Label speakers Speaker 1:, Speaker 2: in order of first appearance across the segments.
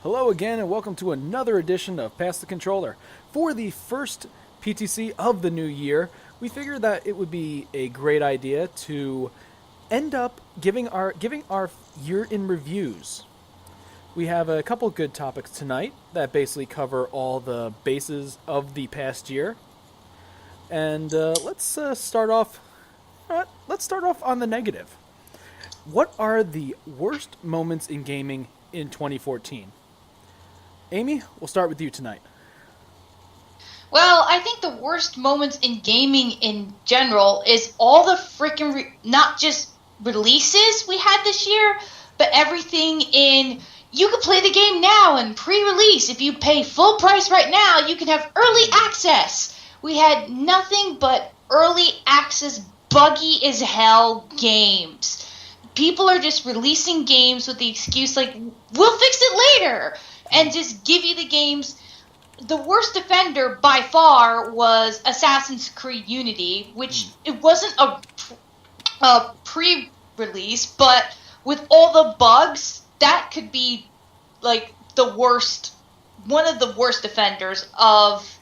Speaker 1: Hello again, and welcome to another edition of Pass the Controller. For the first PTC of the new year, we figured that it would be a great idea to end up giving our year in reviews. We have a couple good topics tonight that basically cover all the bases of the past year, and let's start off. Let's start off on the negative. What are the worst moments in gaming in 2014? Amy, we'll start with you tonight.
Speaker 2: Well, I think the worst moments in gaming in general is all the freaking not just releases we had this year, but everything in you can play the game now and pre-release. If you pay full price right now, you can have early access. We had nothing but early access buggy as hell games. People are just releasing games with the excuse like we'll fix it later and just give you the games. The worst offender by far was Assassin's Creed Unity, which it wasn't a pre-release, but with all the bugs, that could be like the worst, one of the worst offenders of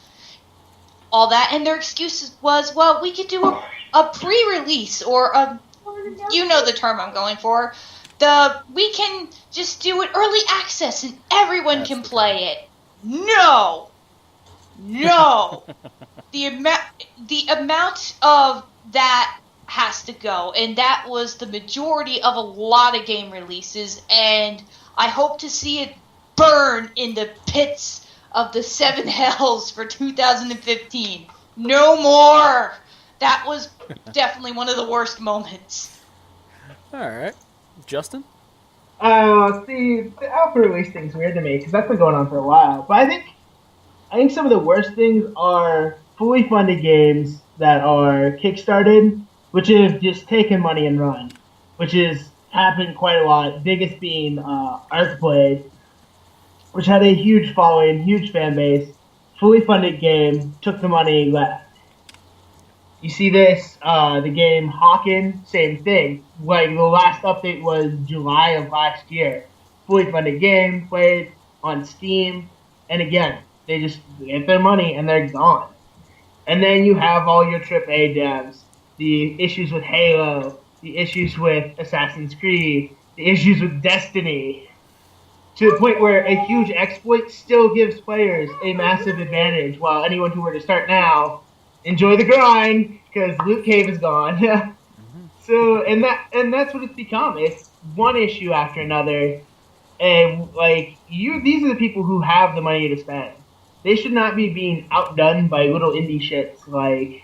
Speaker 2: all that. And their excuse was, well, we could do a pre-release or you know the term I'm going for. We can just do it early access and everyone can play it. No. The amount of that has to go, and that was the majority of a lot of game releases, and I hope to see it burn in the pits of the seven hells for 2015. No more. That was definitely one of the worst moments.
Speaker 1: All right, Justin.
Speaker 3: The alpha release thing's weird to me because that's been going on for a while. But I think some of the worst things are fully funded games that are kickstarted, which have just taken money and run, which has happened quite a lot. Biggest being Earthblade, which had a huge following, huge fan base, fully funded game, took the money, left. You see this, the game Hawken, same thing. Like, the last update was July of last year. Fully funded game, played on Steam, and again, they just get their money and they're gone. And then you have all your AAA devs, the issues with Halo, the issues with Assassin's Creed, the issues with Destiny, to the point where a huge exploit still gives players a massive advantage, while anyone who were to start now, enjoy the grind, because Loot Cave is gone. So, and that's what it's become. It's one issue after another, and these are the people who have the money to spend. They should not be being outdone by little indie shits like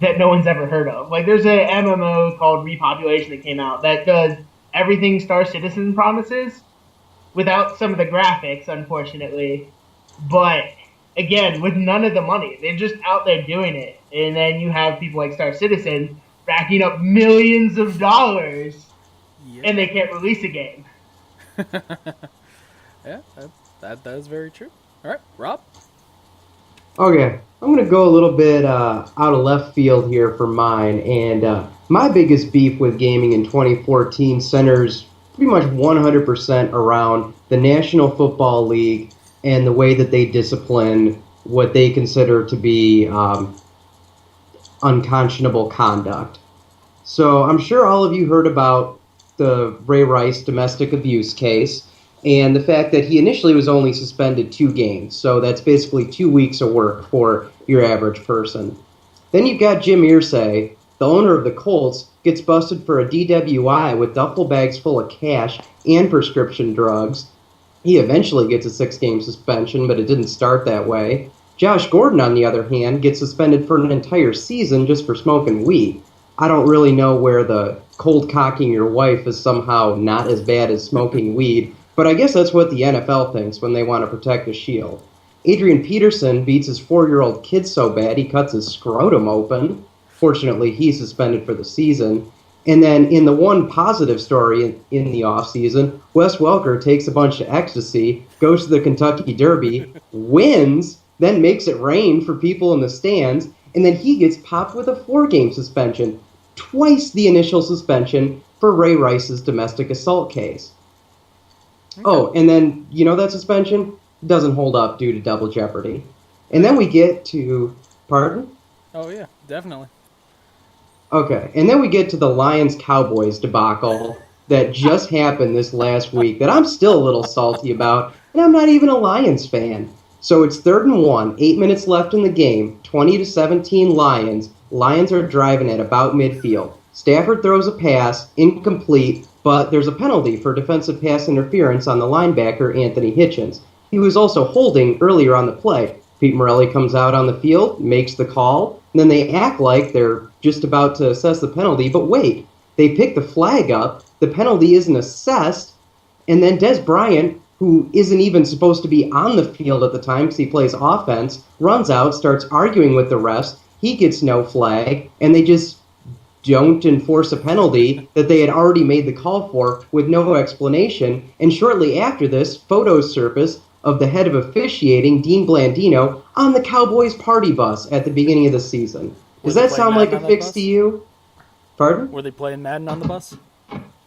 Speaker 3: that no one's ever heard of. Like, there's a MMO called Repopulation that came out that does everything Star Citizen promises without some of the graphics, unfortunately. But again, with none of the money, they're just out there doing it. And then you have people like Star Citizen racking up millions of dollars, and they can't release a game.
Speaker 1: Yeah, that is very true. All right, Rob?
Speaker 4: Okay, I'm going to go a little bit out of left field here for mine, and my biggest beef with gaming in 2014 centers pretty much 100% around the National Football League and the way that they discipline what they consider to be unconscionable conduct. So I'm sure all of you heard about the Ray Rice domestic abuse case, and the fact that he initially was only suspended 2 games, so that's basically 2 weeks of work for your average person. Then you've got Jim Irsay, the owner of the Colts, gets busted for a DWI with duffel bags full of cash and prescription drugs. He eventually gets a 6-game suspension, but it didn't start that way. Josh Gordon, on the other hand, gets suspended for an entire season just for smoking weed. I don't really know where the cold cocking your wife is somehow not as bad as smoking weed, but I guess that's what the NFL thinks when they want to protect the shield. Adrian Peterson beats his 4-year-old kid so bad he cuts his scrotum open. Fortunately, he's suspended for the season. And then in the one positive story in the offseason, Wes Welker takes a bunch of ecstasy, goes to the Kentucky Derby, wins, then makes it rain for people in the stands, and then he gets popped with a 4-game suspension, twice the initial suspension for Ray Rice's domestic assault case. Oh, and then, that suspension doesn't hold up due to double jeopardy. And then we get to, pardon?
Speaker 1: Oh yeah, definitely.
Speaker 4: Okay, and then we get to the Lions-Cowboys debacle that just happened this last week that I'm still a little salty about, and I'm not even a Lions fan. So it's 3rd and 1, 8 minutes left in the game, 20-17 Lions. Lions are driving at about midfield. Stafford throws a pass, incomplete, but there's a penalty for defensive pass interference on the linebacker Anthony Hitchens. He was also holding earlier on the play. Pete Morelli comes out on the field, makes the call, and then they act like they're just about to assess the penalty, but wait, they pick the flag up, the penalty isn't assessed, and then Des Bryant, who isn't even supposed to be on the field at the time because he plays offense, runs out, starts arguing with the refs, he gets no flag, and they just don't enforce a penalty that they had already made the call for with no explanation, and shortly after this, photos surface of the head of officiating, Dean Blandino, on the Cowboys party bus at the beginning of the season. Does that sound like a fix to you? Pardon?
Speaker 1: Were they playing Madden on the bus?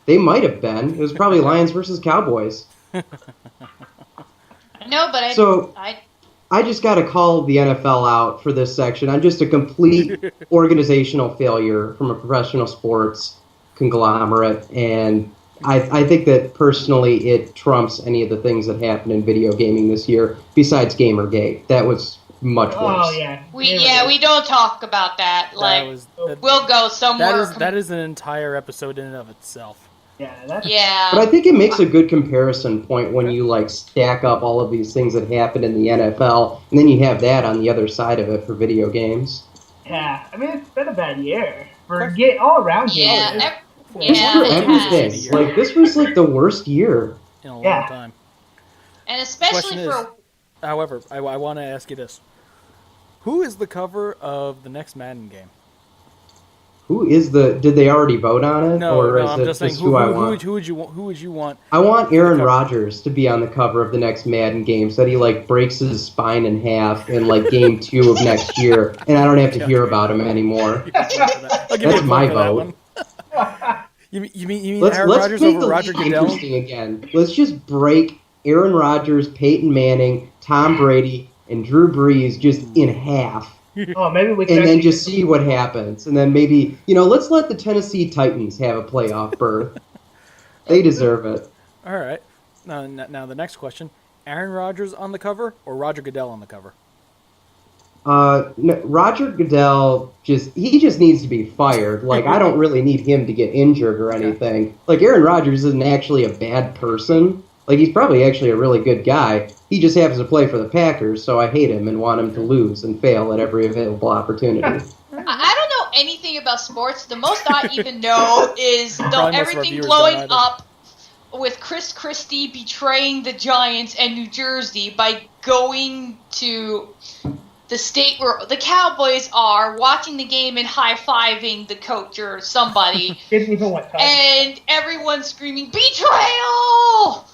Speaker 4: They might have been. It was probably Lions versus Cowboys.
Speaker 2: No, but
Speaker 4: I just got to call the NFL out for this section. I'm just a complete organizational failure from a professional sports conglomerate, and I think that personally it trumps any of the things that happened in video gaming this year, besides Gamergate. That was much worse.
Speaker 3: Oh, yeah.
Speaker 2: we don't talk about that. We'll go somewhere.
Speaker 1: That is an entire episode in and of itself.
Speaker 2: Yeah.
Speaker 4: But I think it makes a good comparison point when you stack up all of these things that happened in the NFL, and then you have that on the other side of it for video games.
Speaker 3: Yeah, I mean, it's been a bad year for all around games.
Speaker 2: Yeah.
Speaker 4: For
Speaker 2: Yeah.
Speaker 4: everything. This was the worst year.
Speaker 1: In a long time.
Speaker 2: And especially for...
Speaker 1: However, I want to ask you this. Who is the cover of the next Madden game?
Speaker 4: Did they already vote on it?
Speaker 1: No,
Speaker 4: is
Speaker 1: I'm
Speaker 4: it
Speaker 1: just saying,
Speaker 4: who I want?
Speaker 1: Who would you want?
Speaker 4: I want Aaron Rodgers to be on the cover of the next Madden game so that he breaks his spine in half in game 2 of next year, and I don't have to hear about him anymore. That's my vote.
Speaker 1: You mean
Speaker 4: let's
Speaker 1: Aaron Rodgers
Speaker 4: make
Speaker 1: over
Speaker 4: the
Speaker 1: Roger
Speaker 4: league
Speaker 1: Goodell?
Speaker 4: Interesting again. Let's just break Aaron Rodgers, Peyton Manning, Tom Brady, and Drew Brees just in half.
Speaker 3: Oh, maybe we can
Speaker 4: and then just see what happens. And then maybe, let's let the Tennessee Titans have a playoff berth. They deserve it.
Speaker 1: All right. Now the next question. Aaron Rodgers on the cover or Roger Goodell on the cover?
Speaker 4: No, Roger Goodell just needs to be fired. I don't really need him to get injured or anything. Aaron Rodgers isn't actually a bad person. He's probably actually a really good guy. He just happens to play for the Packers, so I hate him and want him to lose and fail at every available opportunity.
Speaker 2: I don't know anything about sports. The most I even know is everything blowing up with Chris Christie betraying the Giants and New Jersey by going to the state where the Cowboys are, watching the game and high-fiving the coach or somebody. And everyone screaming, "Betrayal!"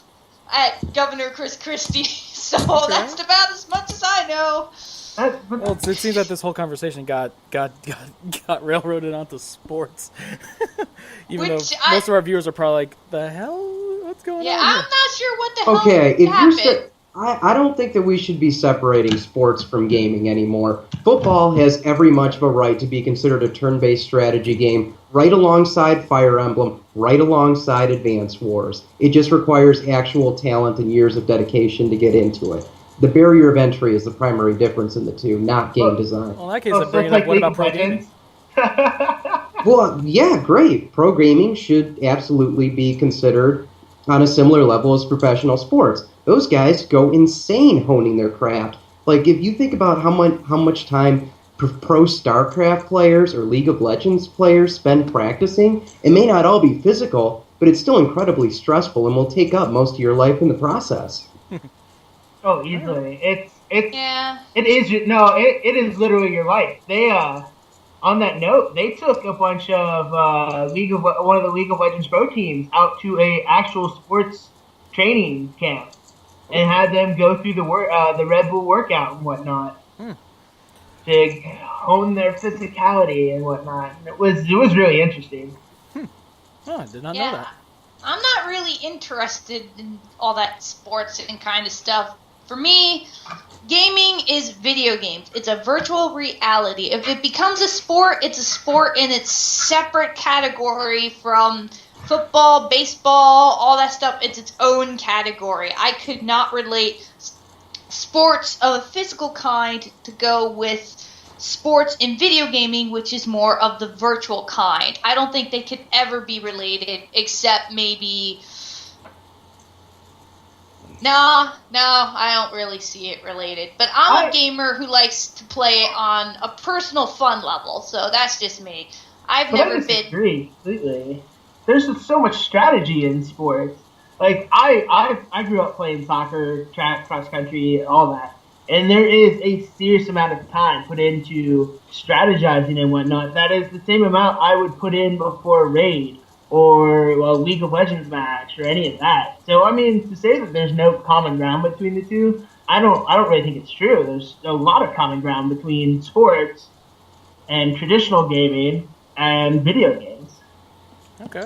Speaker 2: at Governor Chris Christie. So that's about as much as I know.
Speaker 1: Well, it seems that this whole conversation got railroaded onto sports. Even though most of our viewers are probably like, "The hell? What's going on?"
Speaker 2: Yeah, I'm not sure what the hell happened.
Speaker 4: I don't think that we should be separating sports from gaming anymore. Football has every much of a right to be considered a turn-based strategy game, right alongside Fire Emblem, right alongside Advance Wars. It just requires actual talent and years of dedication to get into it. The barrier of entry is the primary difference in the two, not game design.
Speaker 1: Well, in that case, I'm bringing up, what about pro gaming?
Speaker 4: Well, yeah, great. Pro gaming should absolutely be considered on a similar level as professional sports. Those guys go insane honing their craft. If you think about how much time pro StarCraft players or League of Legends players spend practicing, it may not all be physical, but it's still incredibly stressful and will take up most of your life in the process.
Speaker 3: Oh, easily. It is literally your life. They on that note, they took a bunch of one of the League of Legends pro teams out to a actual sports training camp and had them go through the Red Bull workout and whatnot to hone their physicality and whatnot. And it was really interesting.
Speaker 1: Oh, I did not know that.
Speaker 2: I'm not really interested in all that sports and kind of stuff. For me, gaming is video games. It's a virtual reality. If it becomes a sport, it's a sport in its separate category from football, baseball, all that stuff. It's its own category. I could not relate sports of a physical kind to go with sports in video gaming, which is more of the virtual kind. I don't think they could ever be related, except maybe... No, I don't really see it related. But I'm a gamer who likes to play on a personal fun level, so that's just me. I've never been...
Speaker 3: I disagree completely. There's just so much strategy in sports. Like, I grew up playing soccer, track, cross country, all that. And there is a serious amount of time put into strategizing and whatnot. That is the same amount I would put in before a raid or a League of Legends match or any of that. So, I mean, to say that there's no common ground between the two, I don't really think it's true. There's a lot of common ground between sports and traditional gaming and video games.
Speaker 1: Okay.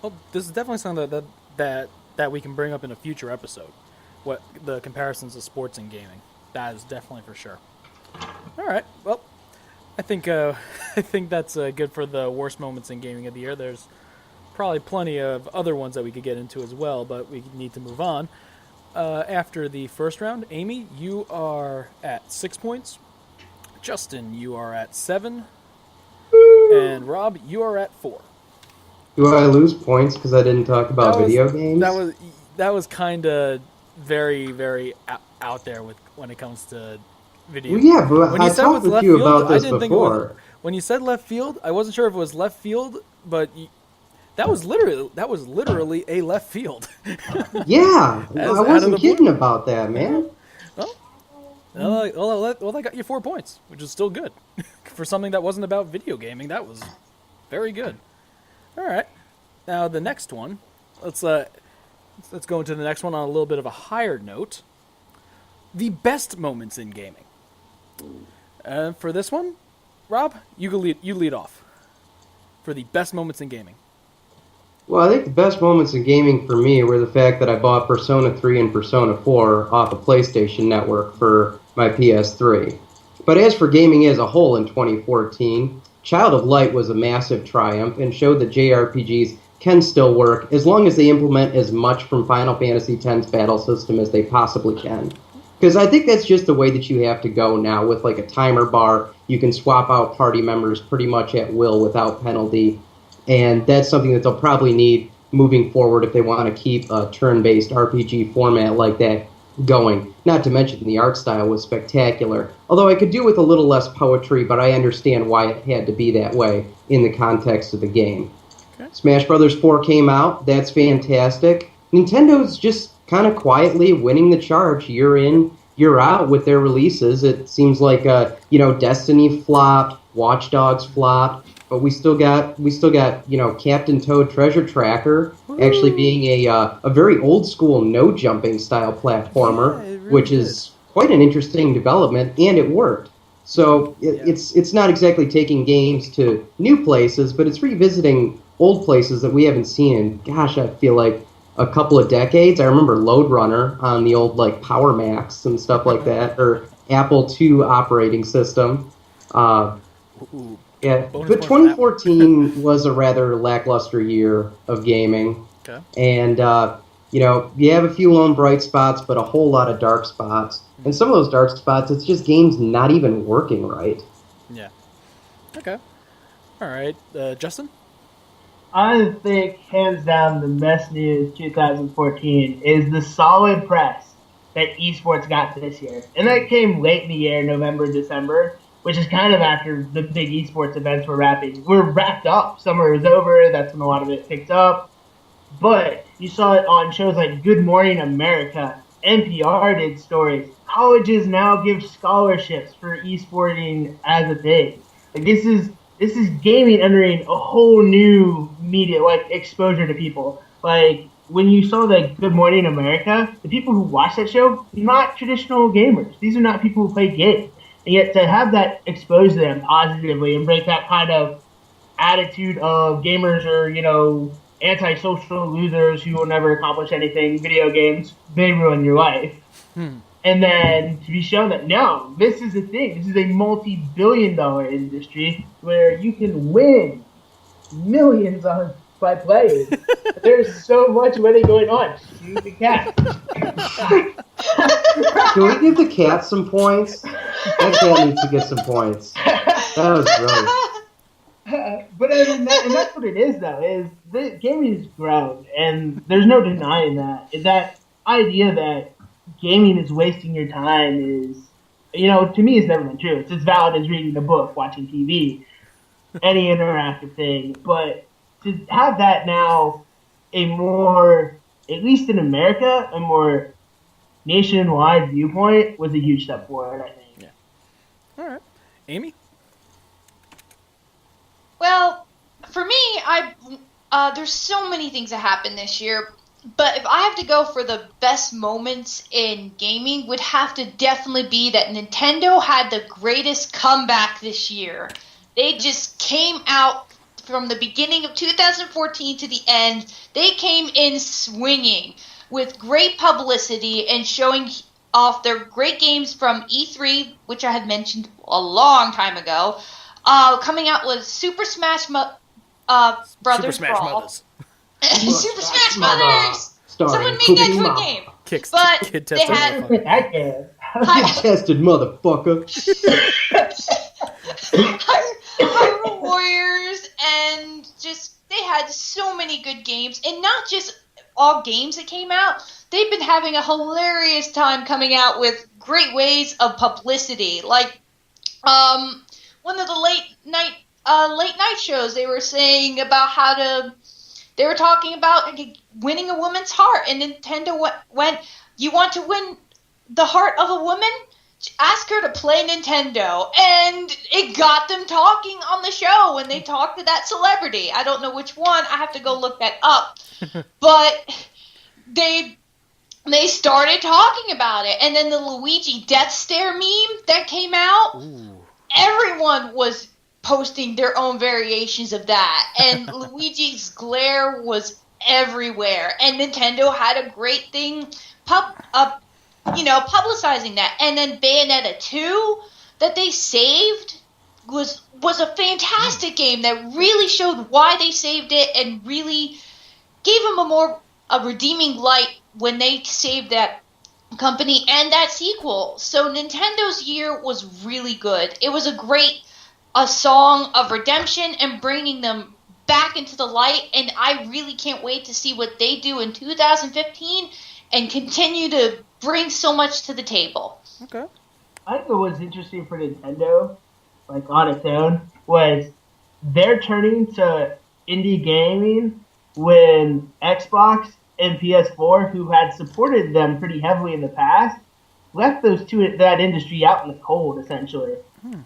Speaker 1: Well, this is definitely something that we can bring up in a future episode. What the comparisons of sports and gaming. That is definitely for sure. All right. Well, I think that's good for the worst moments in gaming of the year. There's probably plenty of other ones that we could get into as well, but we need to move on. After the first round, Amy, you are at 6 points. Justin, you are at 7. And Rob, you are at 4.
Speaker 4: Do I lose points because I didn't talk about video games?
Speaker 1: That was kind of very, very out there when it comes to video.
Speaker 4: Well, yeah, but
Speaker 1: when
Speaker 4: I talked with you about this before.
Speaker 1: When you said left field, I wasn't sure if it was left field, but that was literally a left field.
Speaker 4: Yeah, I wasn't kidding about that, man.
Speaker 1: Well, that got you 4 points, which is still good for something that wasn't about video gaming. That was very good. All right, now the next one. Let's go into the next one on a little bit of a higher note. The best moments in gaming. For this one, Rob, you lead off. For the best moments in gaming.
Speaker 4: Well, I think the best moments in gaming for me were the fact that I bought Persona 3 and Persona 4 off the PlayStation Network for my PS3. But as for gaming as a whole in 2014, Child of Light was a massive triumph and showed that JRPGs can still work as long as they implement as much from Final Fantasy X's battle system as they possibly can. Because I think that's just the way that you have to go now with like a timer bar. You can swap out party members pretty much at will without penalty. And that's something that they'll probably need moving forward if they want to keep a turn-based RPG format like that going. Not to mention the art style was spectacular. Although I could do with a little less poetry, but I understand why it had to be that way in the context of the game. Okay. Smash Bros. 4 came out. That's fantastic. Nintendo's just kind of quietly winning the charge year in, year out with their releases. It seems like Destiny flopped, Watch Dogs flopped, but we still got Captain Toad Treasure Tracker actually being a very old school no jumping style platformer, really which is quite an interesting development, and it worked. So it's not exactly taking games to new places, but it's revisiting old places that we haven't seen in, gosh, I feel like a couple of decades. I remember Lode Runner on the old like Power Macs and stuff like that, or Apple II operating system. Yeah, but 2014 was a rather lackluster year of gaming. Okay. And you have a few lone bright spots, but a whole lot of dark spots. And some of those dark spots, it's just games not even working right.
Speaker 1: Yeah. Okay. All right, Justin?
Speaker 3: I think, hands down, the best news 2014 is the solid press that esports got this year. And that came late in the year, November, December, which is kind of after the big esports events were wrapped up. Summer is over, that's when a lot of it picked up. But you saw it on shows like Good Morning America, NPR did stories. Colleges now give scholarships for esporting as a thing. Like this is gaming entering a whole new media, like, exposure to people. Like, when you saw the Good Morning America, the people who watch that show, not traditional gamers. These are not people who play games. And yet to have that exposed to them positively and break that kind of attitude of gamers are, antisocial losers who will never accomplish anything. Video games, they ruin your life. And then to be shown that no, this is a thing. This is a multi-billion-dollar industry where you can win millions by playing. There's so much money going on. Shoot the cat.
Speaker 4: Can we give the cat some points? That cat needs to get some points. That was great.
Speaker 3: But I mean, and that's what it is, though. Is the gaming has grown, and there's no denying that. That idea that gaming is wasting your time is, to me, it's never been true. It's as valid as reading a book, watching TV, any interactive thing. But to have that now, a more, at least in America, a more nationwide viewpoint was a huge step forward, I think.
Speaker 1: Yeah. All right. Amy?
Speaker 2: Well, for me, there's so many things that happened this year, but if I have to go for the best moments in gaming, would have to definitely be that Nintendo had the greatest comeback this year. They just came out from the beginning of 2014 to the end. They came in swinging with great publicity and showing off their great games from E3, which I had mentioned a long time ago, coming out with Super Smash Brothers
Speaker 1: Super Smash
Speaker 2: Brawl.
Speaker 1: Brothers.
Speaker 2: Super Smash Brothers! Someone make that to a game.
Speaker 1: Kicks.
Speaker 2: But
Speaker 1: Kid
Speaker 2: they
Speaker 1: tested
Speaker 2: had-
Speaker 1: motherfucker.
Speaker 3: I can.
Speaker 4: Tested motherfucker.
Speaker 2: Hyrule Warriors, and just they had so many good games, and not just all games that came out. They've been having a hilarious time coming out with great ways of publicity. Like one of the late night shows, they were saying about they were talking about winning a woman's heart, and Nintendo went, "You want to win the heart of a woman? Ask her to play Nintendo." And it got them talking on the show when they talked to that celebrity. I don't know which one. I have to go look that up. But they started talking about it. And then the Luigi death stare meme that came out, everyone was posting their own variations of that. And Luigi's glare was everywhere. And Nintendo had a great thing publicizing that. And then Bayonetta 2 that they saved was a fantastic game that really showed why they saved it and really gave them a redeeming light when they saved that company and that sequel. So Nintendo's year was really good. It was a song of redemption and bringing them back into the light, and I really can't wait to see what they do in 2015 and continue to bring so much to the table.
Speaker 1: Okay.
Speaker 3: I think what was interesting for Nintendo, like on its own, was they're turning to indie gaming when Xbox and PS4, who had supported them pretty heavily in the past, left that industry out in the cold, essentially.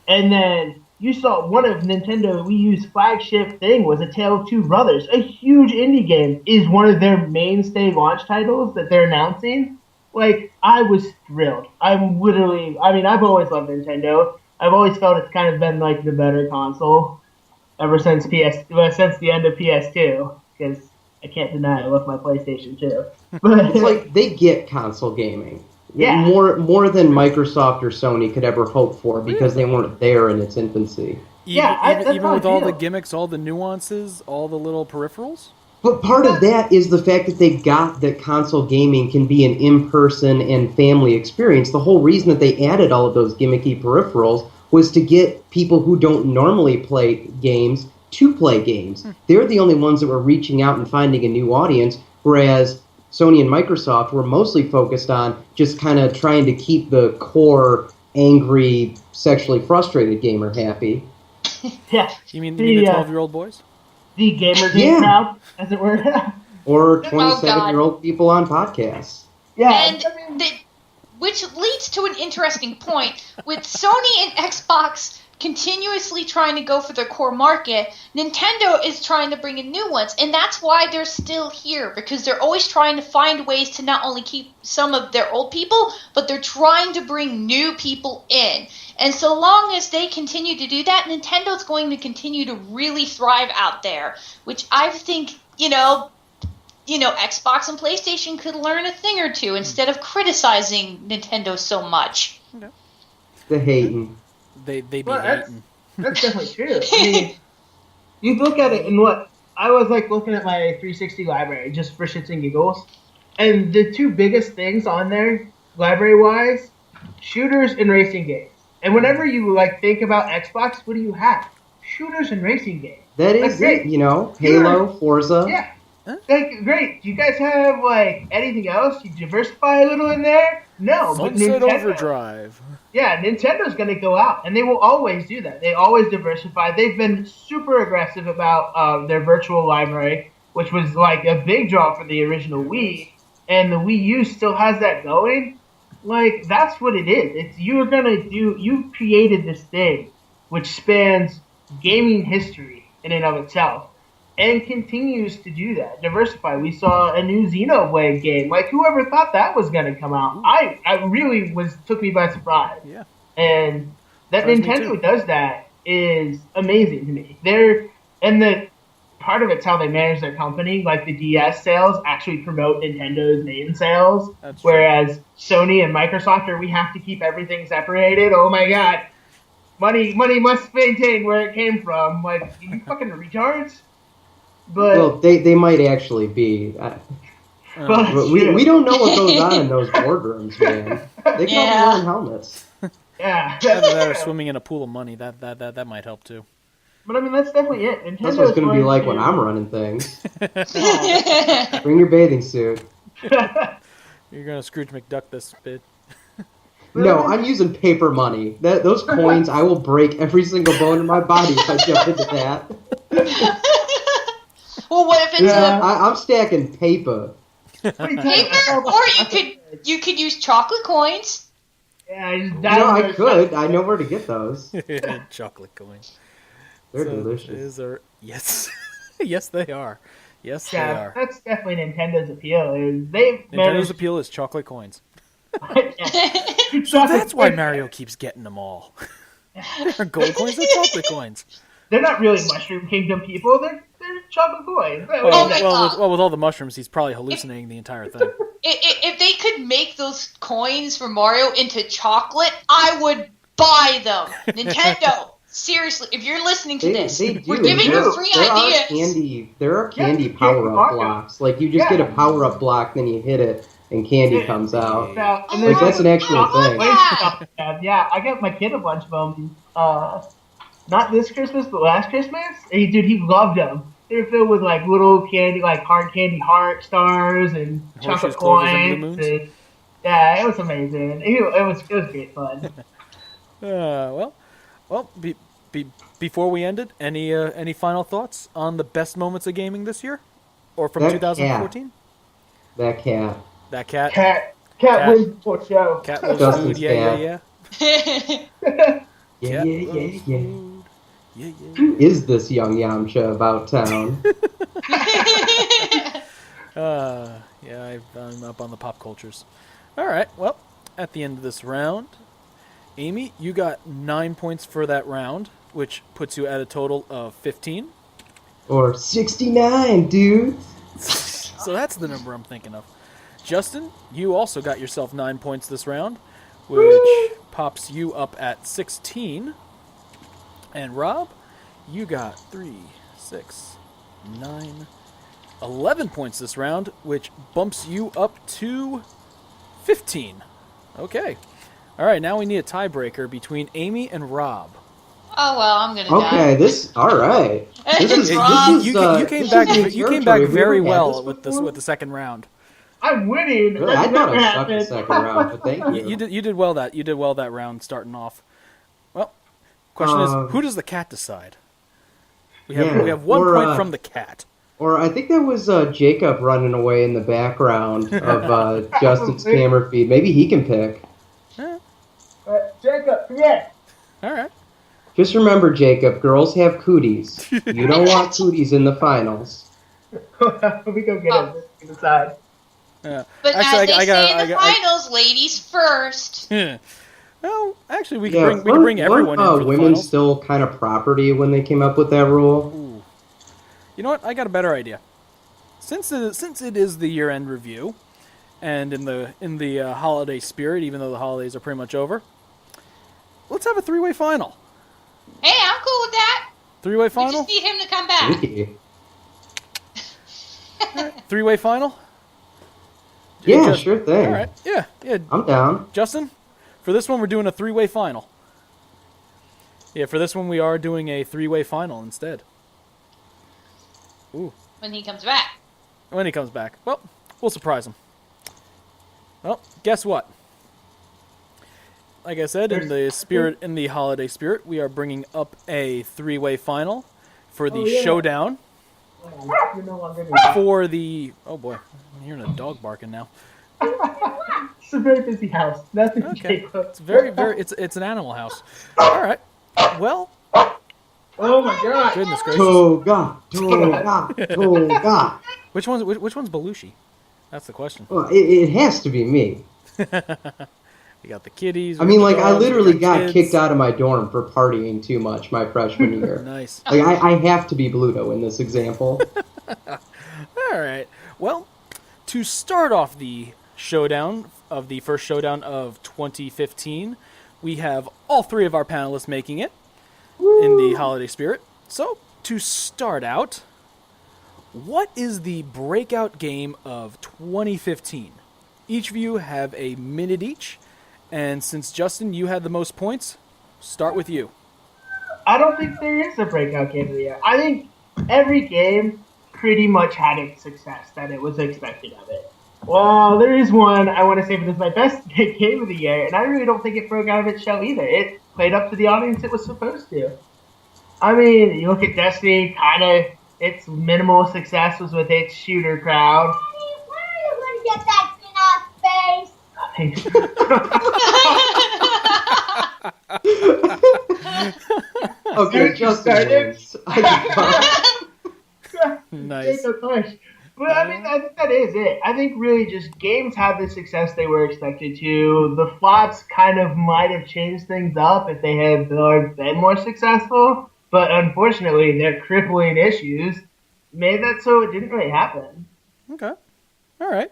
Speaker 3: And then you saw one of Nintendo Wii U's flagship thing was A Tale of Two Brothers, a huge indie game, is one of their mainstay launch titles that they're announcing. Like, I was thrilled. I've always loved Nintendo. I've always felt it's kind of been like the better console ever since the end of PS2, because I can't deny I love my PlayStation 2. But
Speaker 4: It's like they get console gaming.
Speaker 3: Yeah.
Speaker 4: More than Microsoft or Sony could ever hope for because they weren't there in its infancy.
Speaker 3: that's
Speaker 1: Even
Speaker 3: how
Speaker 1: with
Speaker 3: I
Speaker 1: all the
Speaker 3: feel.
Speaker 1: gimmicks, all the nuances, all the little peripherals?
Speaker 4: But part of that is the fact that they got that console gaming can be an in-person and family experience. The whole reason that they added all of those gimmicky peripherals was to get people who don't normally play games to play games. They're the only ones that were reaching out and finding a new audience, whereas Sony and Microsoft were mostly focused on just kind of trying to keep the core, angry, sexually frustrated gamer happy.
Speaker 3: Yeah.
Speaker 1: You mean the 12-year-old boys?
Speaker 3: The Gamergate crowd, as it were.
Speaker 4: Or
Speaker 2: God.
Speaker 4: 27-year-old people on podcasts.
Speaker 3: Yeah.
Speaker 2: And which leads to an interesting point. With Sony and Xbox continuously trying to go for their core market, Nintendo is trying to bring in new ones. And that's why they're still here, because they're always trying to find ways to not only keep some of their old people, but they're trying to bring new people in. And so long as they continue to do that, Nintendo's going to continue to really thrive out there, which I think Xbox and PlayStation could learn a thing or two instead of criticizing Nintendo so much.
Speaker 4: The hating.
Speaker 1: They be
Speaker 3: Well,
Speaker 1: hating.
Speaker 3: That's definitely true. I mean, you look at it and what I was like looking at my 360 library just for shits and giggles, and the two biggest things on there, library-wise, shooters and racing games. And whenever you like think about Xbox, what do you have? Shooters and racing games.
Speaker 4: That
Speaker 3: Like,
Speaker 4: is
Speaker 3: great.
Speaker 4: it, Halo, Forza.
Speaker 3: Yeah. Like, great. Do you guys have like anything else? You diversify a little in there? No, but
Speaker 1: Sunset
Speaker 3: Nintendo.
Speaker 1: Overdrive.
Speaker 3: Yeah, Nintendo's going to go out, and they will always do that. They always diversify. They've been super aggressive about their virtual library, which was like a big draw for the original Wii, and the Wii U still has that going. Like, that's what it is. It's you created this thing which spans gaming history in and of itself, and continues to do that. Diversify. We saw a new Xenoblade game. Like, whoever thought that was going to come out? I really took me by surprise.
Speaker 1: Yeah.
Speaker 3: And that
Speaker 1: Surprised me
Speaker 3: Nintendo
Speaker 1: too.
Speaker 3: does that is amazing to me. The part of it's how they manage their company. Like, the DS sales actually promote Nintendo's main sales,
Speaker 1: That's true.
Speaker 3: whereas Sony and Microsoft we have to keep everything separated. Oh my god. Money must maintain where it came from. Like, you fucking retards? But
Speaker 4: Well, they might actually be.
Speaker 3: well,
Speaker 4: But
Speaker 3: that's
Speaker 4: we
Speaker 3: true.
Speaker 4: don't know what goes on in those boardrooms, man. They come
Speaker 2: Yeah.
Speaker 4: wearing helmets.
Speaker 3: Yeah,
Speaker 1: Either that or
Speaker 3: true.
Speaker 1: swimming in a pool of money. That might help too.
Speaker 3: But I mean, that's definitely it. Nintendo's
Speaker 4: That's what it's going to be like
Speaker 3: to-
Speaker 4: when I'm running things. Bring your bathing suit.
Speaker 1: You're gonna Scrooge McDuck this bit.
Speaker 4: No, I'm using paper money. Those coins, I will break every single bone in my body if I jump into that.
Speaker 2: Well, what if it's
Speaker 3: Yeah.
Speaker 4: I'm stacking paper.
Speaker 3: What are you
Speaker 2: a
Speaker 3: talking
Speaker 2: paper,
Speaker 3: about?
Speaker 2: or you could use chocolate coins.
Speaker 3: Yeah, I just
Speaker 4: No, I could. I know where to get those.
Speaker 1: Chocolate coins.
Speaker 4: They're
Speaker 1: So
Speaker 4: delicious.
Speaker 1: Is there? Yes, yes they are. Yes they
Speaker 3: Yeah,
Speaker 1: are.
Speaker 3: that's definitely Nintendo's appeal. Is they've
Speaker 1: Nintendo's
Speaker 3: managed.
Speaker 1: appeal is chocolate coins.
Speaker 3: Yeah.
Speaker 1: So that's why Mario keeps getting them all. They're gold coins and chocolate coins.
Speaker 3: They're not really Mushroom Kingdom people. They're chocolate coins.
Speaker 1: Well,
Speaker 2: my
Speaker 1: well,
Speaker 2: God.
Speaker 1: with all the mushrooms, he's probably hallucinating the entire thing.
Speaker 2: If they could make those coins for Mario into chocolate, I would buy them. Nintendo, seriously, if you're listening to this,
Speaker 4: They do.
Speaker 2: we're giving
Speaker 3: There-
Speaker 2: you free
Speaker 4: there
Speaker 2: ideas.
Speaker 4: There are candy
Speaker 3: Yeah,
Speaker 4: power-up
Speaker 3: Mario.
Speaker 4: blocks. Like, you just
Speaker 3: Yeah.
Speaker 4: get a power-up block, then you hit it, and candy comes out.
Speaker 3: And
Speaker 4: Like, that's an actual
Speaker 2: I
Speaker 4: thing.
Speaker 2: love that.
Speaker 3: Yeah, I got my kid a bunch of them. Not this Christmas, but last Christmas. And he loved them. They were filled with like little candy, like hard candy heart stars and
Speaker 1: Horseshoes,
Speaker 3: chocolate
Speaker 1: clovers, and
Speaker 3: coins.
Speaker 1: blue moons?
Speaker 3: And, yeah, it was amazing. It was great fun.
Speaker 1: Well, before we ended, any final thoughts on the best moments of gaming this year, or from
Speaker 4: That
Speaker 1: 2014?
Speaker 4: That cat.
Speaker 1: That cat.
Speaker 3: Cat
Speaker 1: Cat.
Speaker 3: wins before show.
Speaker 1: Cat loves
Speaker 4: Justin's
Speaker 1: food. Yeah,
Speaker 4: cat.
Speaker 1: yeah.
Speaker 4: Yeah,
Speaker 1: Cat
Speaker 4: yeah, yeah,
Speaker 1: loves
Speaker 4: yeah.
Speaker 1: food. Yeah, yeah.
Speaker 4: Who is this young Yamcha about town?
Speaker 1: Yeah, I'm up on the pop cultures. All right, well, at the end of this round, Amy, you got 9 points for that round, which puts you at a total of 15.
Speaker 4: Or 69, dude.
Speaker 1: So that's the number I'm thinking of. Justin, you also got yourself 9 points this round, which pops you up at 16. And Rob, you got 3, 6, 9, 11 points this round, which bumps you up to 15. Okay. All right, now we need a tiebreaker between Amy and Rob.
Speaker 2: Oh well, I'm gonna
Speaker 4: Okay,
Speaker 2: die.
Speaker 4: all right. This is,
Speaker 2: Rob.
Speaker 4: this is,
Speaker 1: You came
Speaker 4: this
Speaker 1: back.
Speaker 4: is new
Speaker 1: You came
Speaker 4: territory.
Speaker 1: back
Speaker 4: Have we
Speaker 1: very
Speaker 4: ever had
Speaker 1: well
Speaker 4: this
Speaker 1: with this
Speaker 4: before?
Speaker 1: with the second round.
Speaker 3: I'm winning.
Speaker 4: Really? I
Speaker 3: That's
Speaker 4: thought
Speaker 3: never
Speaker 4: I sucked the
Speaker 3: happened.
Speaker 4: second round, but thank you.
Speaker 1: You did well that round starting off. Well, question is, who does the cat decide? We have 1
Speaker 4: or,
Speaker 1: point from the cat.
Speaker 4: Or I think that was Jacob running away in the background of Justin's camera feed. Maybe he can pick.
Speaker 3: Jacob, yeah.
Speaker 1: All right.
Speaker 4: Just remember, Jacob, girls have cooties. You don't want cooties in the finals.
Speaker 3: We go get him. We decide.
Speaker 1: Yeah.
Speaker 2: But
Speaker 1: Actually,
Speaker 2: as they
Speaker 1: I
Speaker 2: say
Speaker 1: got-
Speaker 2: in the finals, ladies first.
Speaker 1: Well, actually, we
Speaker 4: Yeah,
Speaker 1: can bring everyone in for the
Speaker 4: women
Speaker 1: finals.
Speaker 4: still kind of property when they came up with that rule.
Speaker 1: Ooh. You know what? I got a better idea. since it is the year-end review, and in the holiday spirit, even though the holidays are pretty much over, let's have a three-way final.
Speaker 2: Hey, I'm cool with that.
Speaker 1: Three-way
Speaker 2: We
Speaker 1: final.
Speaker 2: just need him to come back.
Speaker 1: Three-way final.
Speaker 4: Yeah, sure thing.
Speaker 1: All right. Yeah.
Speaker 4: I'm down.
Speaker 1: Justin, for this one, we're doing a three-way final. Yeah, for this one, we are doing a three-way final instead. Ooh.
Speaker 2: When he comes back.
Speaker 1: When he comes back. Well, we'll surprise him. Well, guess what? Like I said, in the holiday spirit, we are bringing up a three-way final for the showdown.
Speaker 3: You're no longer
Speaker 1: For the... Oh, boy. I'm hearing a dog barking now.
Speaker 3: It's a very busy house. Nothing,
Speaker 1: Okay.
Speaker 3: Jacob.
Speaker 1: It's very... It's an animal house. All right. Well,
Speaker 3: Oh my god.
Speaker 1: goodness gracious.
Speaker 4: Toga, toga, toga.
Speaker 1: Which one's Belushi? That's the question.
Speaker 4: Well, it has to be me.
Speaker 1: You got the kitties.
Speaker 4: I mean, like, I
Speaker 1: dogs, you
Speaker 4: literally got
Speaker 1: kids.
Speaker 4: kicked out of my dorm for partying too much my freshman year.
Speaker 1: Nice.
Speaker 4: Like, I have to be Bluto in this example.
Speaker 1: All right. Well, to start off the first showdown of 2015, we have all three of our panelists making it in the holiday spirit. So, to start out, what is the breakout game of 2015? Each of you have a minute each, and since Justin, you had the most points, start with you.
Speaker 3: I don't think there is a breakout game of the year. I think every game pretty much had its success that it was expected of it. Well, there is one I want to say that is my best game of the year, and I really don't think it broke out of its shell either. It played up to the audience it was supposed to. I mean, you look at Destiny, kind of its minimal success was with its shooter crowd.
Speaker 5: Where are you going to get that thing off face?
Speaker 4: Okay, Justin wins.
Speaker 1: Nice.
Speaker 3: Jacob, hush. But I mean, I think that is it. I think really just games have the success they were expected to. The flops kind of might have changed things up if they had been more successful. But unfortunately, their crippling issues made that so it didn't really happen.
Speaker 1: Okay. All right.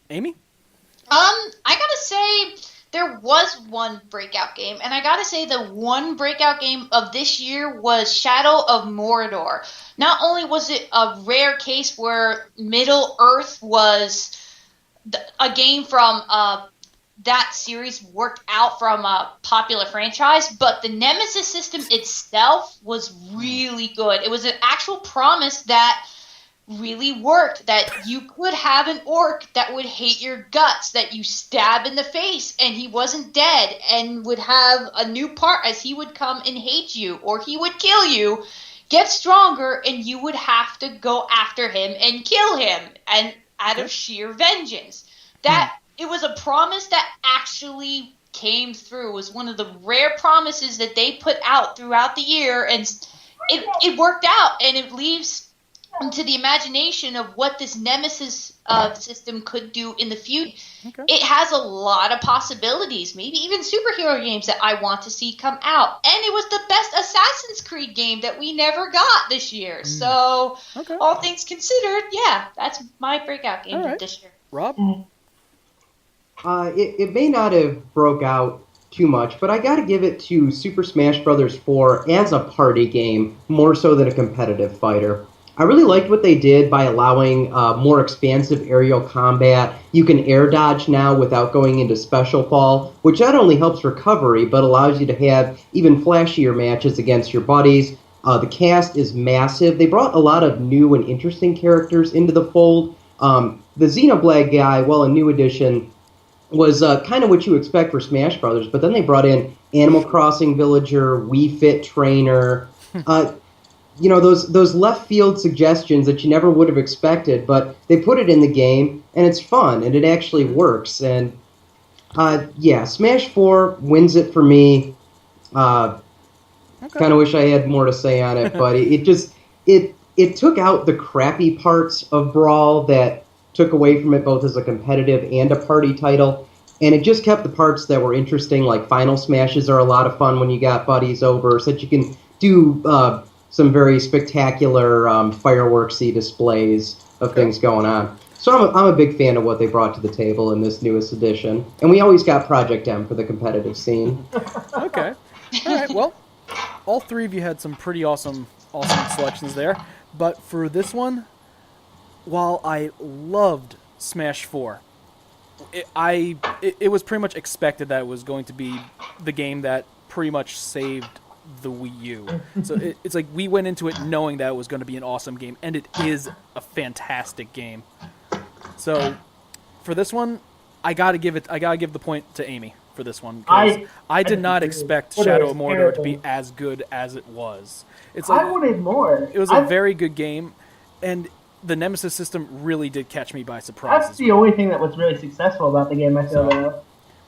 Speaker 1: Amy?
Speaker 2: I gotta say, there was one breakout game, and I gotta say the one breakout game of this year was Shadow of Mordor. Not only was it a rare case where Middle Earth was a game from that series worked out from a popular franchise, but the Nemesis system itself was really good. It was an actual promise that really worked, that you could have an orc that would hate your guts, that you stab in the face and he wasn't dead and would have a new part as he would come and hate you, or he would kill you, get stronger, and you would have to go after him and kill him, and out of sheer vengeance. That it was a promise that actually came through. It was one of the rare promises that they put out throughout the year, and it worked out, and it leaves to the imagination of what this Nemesis system could do in the future.
Speaker 1: Okay.
Speaker 2: It has a lot of possibilities, maybe even superhero games that I want to see come out. And it was the best Assassin's Creed game that we never got this year. So,
Speaker 1: Okay.
Speaker 2: all things considered, yeah, that's my breakout game
Speaker 1: All right.
Speaker 2: this year.
Speaker 1: Rob?
Speaker 4: It may not have broke out too much, but I got to give it to Super Smash Bros. 4 as a party game, more so than a competitive fighter. I really liked what they did by allowing more expansive aerial combat. You can air dodge now without going into special fall, which not only helps recovery, but allows you to have even flashier matches against your buddies. The cast is massive. They brought a lot of new and interesting characters into the fold. The Xenoblade guy, well, a new addition, was kind of what you expect for Smash Brothers, but then they brought in Animal Crossing villager, Wii Fit trainer, you know, those left field suggestions that you never would have expected, but they put it in the game, and it's fun, and it actually works. And yeah, Smash 4 wins it for me. Kind of wish I had more to say on it, but it took out the crappy parts of Brawl that took away from it both as a competitive and a party title, and it just kept the parts that were interesting, like Final Smashes are a lot of fun when you got buddies over, so that you can do some very spectacular fireworksy displays of things going on. So I'm a big fan of what they brought to the table in this newest edition. And we always got Project M for the competitive scene.
Speaker 1: Okay. All right. Well, all three of you had some pretty awesome selections there. But for this one, while I loved Smash 4, it was pretty much expected that it was going to be the game that pretty much saved the Wii U. So it's like we went into it knowing that it was going to be an awesome game, and it is a fantastic game. So for this one, I gotta give the point to Amy for this one. 'Cause I did not expect Shadow of Mordor to be as good as it was. It's like
Speaker 3: I wanted more.
Speaker 1: it was a very good game, and the Nemesis system really did catch me by surprise.
Speaker 3: That's the only thing that was really successful about the game, I feel, though.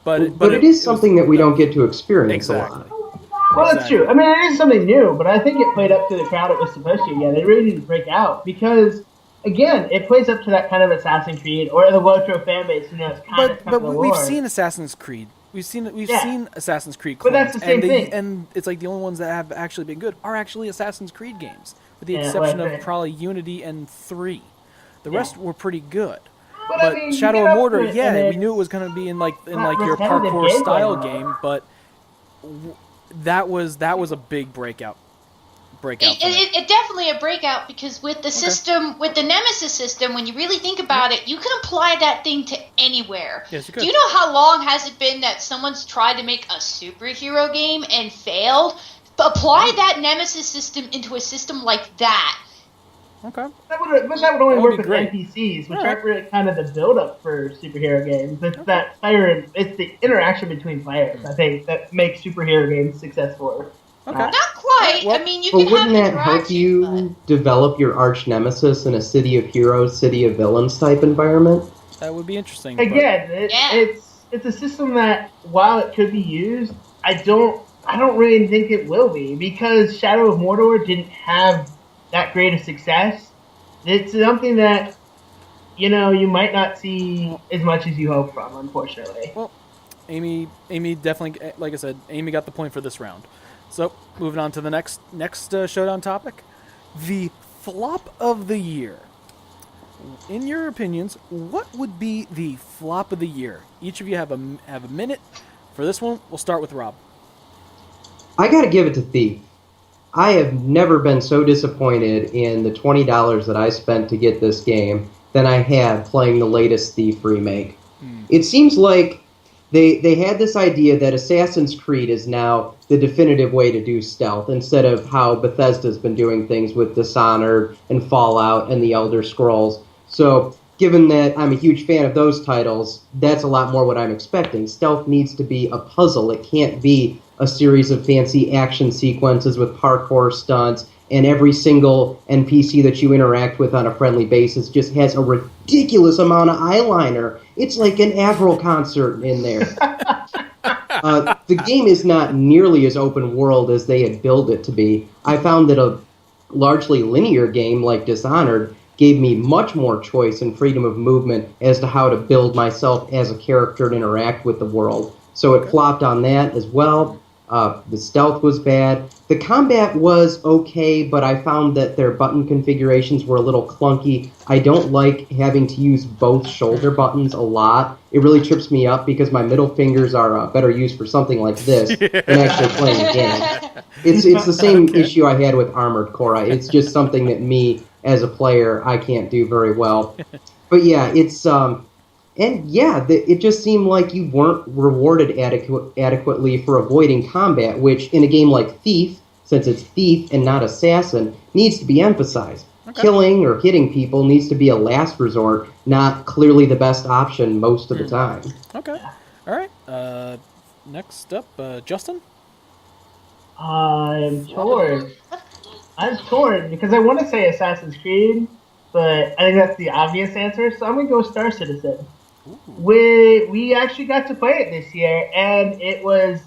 Speaker 1: But
Speaker 4: it is something that we don't get to experience a
Speaker 1: exactly.
Speaker 4: lot.
Speaker 3: Well, that's true. I mean, it is something new, but I think it played up to the crowd it was supposed to. Yeah, they really need to break out because, again, it plays up to that kind of Assassin's Creed or the Lotro fan base. You know, it's kind of
Speaker 1: But
Speaker 3: the
Speaker 1: we've
Speaker 3: lore.
Speaker 1: seen Assassin's Creed. We've seen Assassin's Creed
Speaker 3: But
Speaker 1: clones,
Speaker 3: that's the same thing.
Speaker 1: And it's like the only ones that have actually been good are actually Assassin's Creed games, with the
Speaker 3: Yeah,
Speaker 1: exception
Speaker 3: well,
Speaker 1: of probably Unity and 3. The
Speaker 3: Yeah.
Speaker 1: rest were pretty good.
Speaker 3: But,
Speaker 1: But
Speaker 3: I mean, you
Speaker 1: Shadow
Speaker 3: get
Speaker 1: of
Speaker 3: up to
Speaker 1: Mordor,
Speaker 3: it,
Speaker 1: yeah,
Speaker 3: and
Speaker 1: we knew it was going to be in
Speaker 3: not
Speaker 1: your
Speaker 3: repetitive
Speaker 1: parkour
Speaker 3: gameplay
Speaker 1: style
Speaker 3: though.
Speaker 1: game, but that was a big breakout. For them.
Speaker 2: It definitely a breakout because with the system, with the Nemesis system, when you really think about it, you can apply that thing to anywhere.
Speaker 1: Yes, you could.
Speaker 2: Do you know how long has it been that someone's tried to make a superhero game and failed? Apply that Nemesis system into a system like that.
Speaker 1: Okay.
Speaker 3: That would only
Speaker 1: That would
Speaker 3: work
Speaker 1: be
Speaker 3: with
Speaker 1: great.
Speaker 3: NPCs, which
Speaker 1: Alright.
Speaker 3: aren't really kind of the build-up for superhero games. It's that player, it's the interaction between players. I think that makes superhero games successful.
Speaker 1: Okay.
Speaker 2: Not quite.
Speaker 1: Well,
Speaker 2: I mean, you
Speaker 4: But
Speaker 2: can have
Speaker 4: wouldn't that help
Speaker 2: interaction,
Speaker 4: you develop your arch nemesis in a city of heroes, city of villains type environment?
Speaker 1: That would be interesting. but-
Speaker 3: Again,
Speaker 2: Yeah.
Speaker 3: it's a system that while it could be used, I don't really think it will be because Shadow of Mordor didn't have that great a success. It's something that you might not see as much as you hope from, unfortunately.
Speaker 1: Well, Amy definitely, like I said, Amy got the point for this round. So, moving on to the next showdown topic, the flop of the year. In your opinions, what would be the flop of the year? Each of you have a minute for this one. We'll start with Rob.
Speaker 4: I gotta give it to Thief. I have never been so disappointed in the $20 that I spent to get this game than I had playing the latest Thief remake. It seems like they had this idea that Assassin's Creed is now the definitive way to do stealth instead of how Bethesda's been doing things with Dishonored and Fallout and the Elder Scrolls. So, given that I'm a huge fan of those titles, that's a lot more what I'm expecting. Stealth needs to be a puzzle. It can't be a series of fancy action sequences with parkour stunts, and every single NPC that you interact with on a friendly basis just has a ridiculous amount of eyeliner. It's like an Avril concert in there. The game is not nearly as open world as they had billed it to be. I found that a largely linear game like Dishonored gave me much more choice and freedom of movement as to how to build myself as a character and interact with the world. So it flopped on that as well. The stealth was bad. The combat was okay, but I found that their button configurations were a little clunky. I don't like having to use both shoulder buttons a lot. It really trips me up because my middle fingers are better used for something like this than actually playing the game. It's the same issue I had with Armored Core. It's just something that me, as a player, I can't do very well. But yeah, it's... And yeah, it just seemed like you weren't rewarded adequately for avoiding combat, which in a game like Thief, since it's Thief and not Assassin, needs to be emphasized. Okay. Killing or hitting people needs to be a last resort, not clearly the best option most of the time.
Speaker 1: Okay. All right. Next up, Justin?
Speaker 3: I'm torn. Because I want to say Assassin's Creed, but I think that's the obvious answer, so I'm going to go Star Citizen. We actually got to play it this year, and it was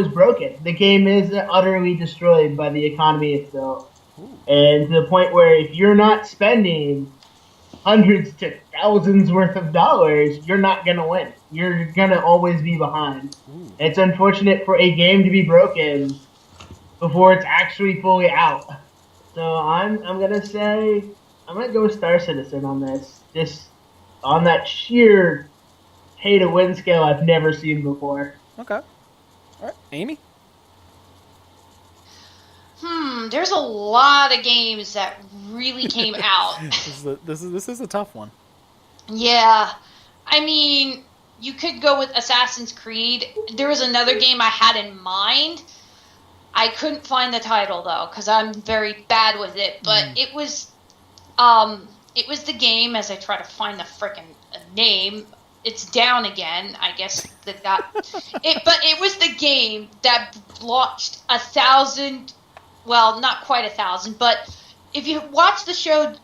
Speaker 3: broken. The game is utterly destroyed by the economy itself. And to the point where if you're not spending hundreds to thousands worth of dollars, you're not going to win. You're going to always be behind. It's unfortunate for a game to be broken before it's actually fully out. So I'm gonna say I'm gonna go with Star Citizen on this. Just on that sheer pay to win scale I've never seen before.
Speaker 1: Okay. All right, Amy.
Speaker 2: There's a lot of games that really came out.
Speaker 1: This is a tough one.
Speaker 2: Yeah. I mean, you could go with Assassin's Creed. There was another game I had in mind. I couldn't find the title though, because I'm very bad with it. But it was the game. As I try to find the frickin' name, it's down again. I guess that got it. But it was the game that launched 1,000. Well, not quite 1,000, but if you watch the show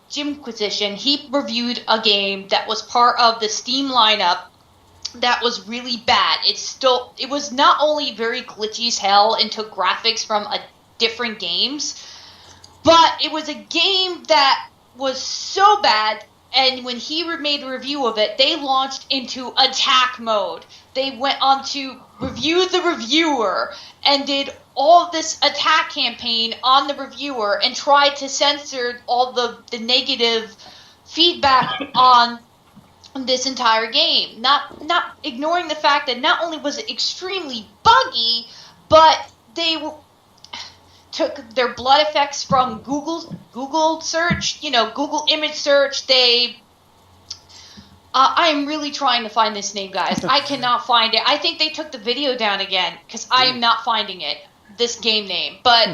Speaker 2: Jimquisition, he reviewed a game that was part of the Steam lineup that was really bad. It was not only very glitchy as hell and took graphics from different games, but it was a game that was so bad, and when he made a review of it, they launched into attack mode. They went on to review the reviewer and did all this attack campaign on the reviewer and tried to censor all the negative feedback on this entire game. Not ignoring the fact that not only was it extremely buggy, but they took their blood effects from Google search, Google image search. I am really trying to find this name, guys. I cannot find it. I think they took the video down again because I am not finding it. This game name, but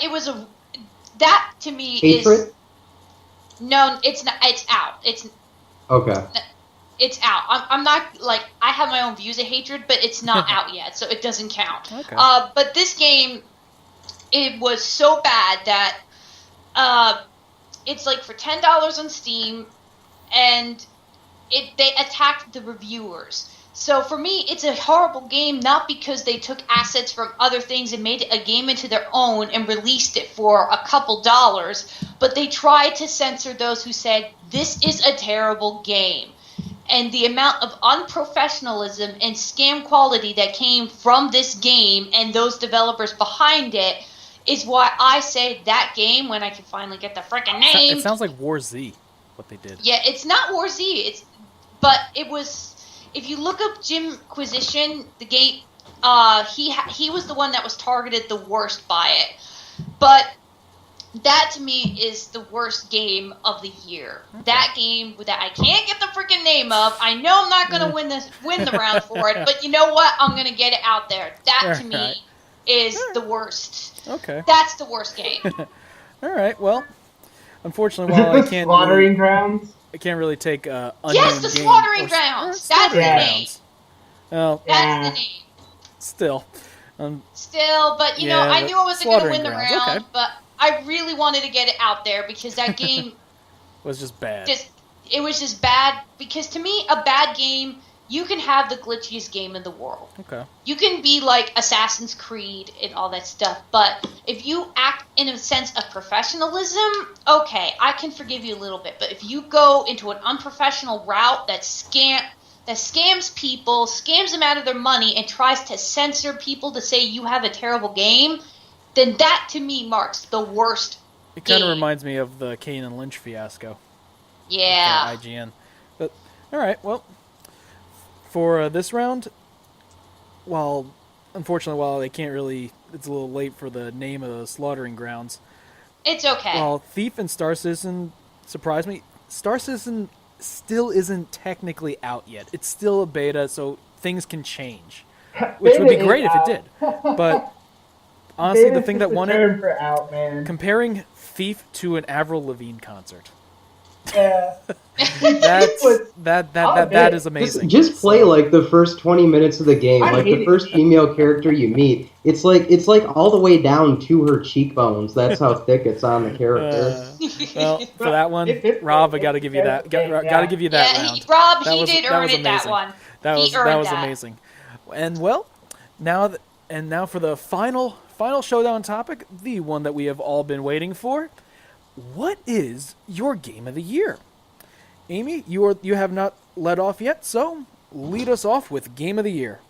Speaker 2: it was that to me
Speaker 4: Hatred?
Speaker 2: is no. It's not. It's out.
Speaker 4: Okay.
Speaker 2: It's out. I'm not like I have my own views of Hatred, but it's not out yet, so it doesn't count.
Speaker 1: Okay.
Speaker 2: But this game, it was so bad that it's like for $10 on Steam, and they attacked the reviewers. So for me, it's a horrible game, not because they took assets from other things and made a game into their own and released it for a couple dollars, but they tried to censor those who said, this is a terrible game. And the amount of unprofessionalism and scam quality that came from this game and those developers behind it is why I say that game, when I can finally get the frickin' name.
Speaker 1: It sounds like War Z, what they did.
Speaker 2: Yeah, it's not War Z, but it was... If you look up Jimquisition, the game, he was the one that was targeted the worst by it. But that to me is the worst game of the year. Okay. That game that I can't get the freaking name of. I know I'm not gonna win the round for it, but you know what? I'm gonna get it out there. That to me is the worst.
Speaker 1: Okay.
Speaker 2: That's the worst game.
Speaker 1: All right. Well, unfortunately, while I can't
Speaker 3: Slaughtering Grounds.
Speaker 1: I can't really take
Speaker 2: Yes, the
Speaker 1: game
Speaker 2: Slaughtering
Speaker 1: or-
Speaker 2: Grounds.
Speaker 1: or
Speaker 2: That's the
Speaker 1: Slaughtering
Speaker 2: name.
Speaker 1: Grounds. Well,
Speaker 2: That's the name.
Speaker 1: still.
Speaker 2: Still, but you know,
Speaker 1: Yeah,
Speaker 2: I knew I wasn't going to win the
Speaker 1: Slaughtering
Speaker 2: round,
Speaker 1: Grounds, okay.
Speaker 2: but I really wanted to get it out there because that game
Speaker 1: was just bad.
Speaker 2: it was just bad. Because to me, a bad game, you can have the glitchiest game in the world.
Speaker 1: Okay.
Speaker 2: You can be like Assassin's Creed and all that stuff, but if you act in a sense of professionalism, okay, I can forgive you a little bit. But if you go into an unprofessional route that scams people, scams them out of their money, and tries to censor people to say you have a terrible game, then that to me marks the worst.
Speaker 1: It kind of
Speaker 2: game.
Speaker 1: reminds me of the Kane and Lynch fiasco.
Speaker 2: Yeah.
Speaker 1: With, IGN. But all right, well, for this round, unfortunately, while they can't really, it's a little late for the name of the Slaughtering Grounds.
Speaker 2: It's okay.
Speaker 1: While Thief and Star Citizen surprised me, Star Citizen still isn't technically out yet. It's still a beta, so things can change, which would be great if it did. But honestly, the thing that won it,
Speaker 3: for out, man.
Speaker 1: comparing Thief to an Avril Lavigne concert.
Speaker 3: Yeah.
Speaker 1: That is amazing.
Speaker 4: Just play like the first 20 minutes of the game,
Speaker 3: I
Speaker 4: like
Speaker 3: hate
Speaker 4: the
Speaker 3: it.
Speaker 4: first female character you meet. It's like all the way down to her cheekbones. That's how thick it's on the character.
Speaker 1: Well, for that one, Rob, I got to give you that. Got to give you that round.
Speaker 2: Rob,
Speaker 1: That
Speaker 2: he
Speaker 1: was-
Speaker 2: did
Speaker 1: that
Speaker 2: earn
Speaker 1: was
Speaker 2: it that
Speaker 1: amazing.
Speaker 2: one.
Speaker 1: That
Speaker 2: He
Speaker 1: was
Speaker 2: earned that.
Speaker 1: amazing. And well, now for the final showdown topic, the one that we have all been waiting for. What is your game of the year? Amy, you have not led off yet, so lead us off with game of the year.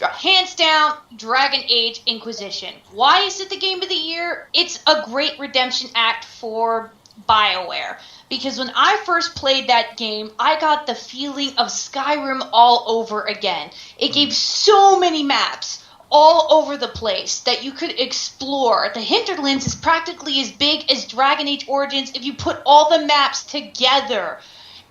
Speaker 2: hands down, Dragon Age Inquisition. Why is it the game of the year? It's a great redemption act for BioWare. Because when I first played that game, I got the feeling of Skyrim all over again. It gave so many maps all over the place that you could explore. The Hinterlands is practically as big as Dragon Age Origins if you put all the maps together.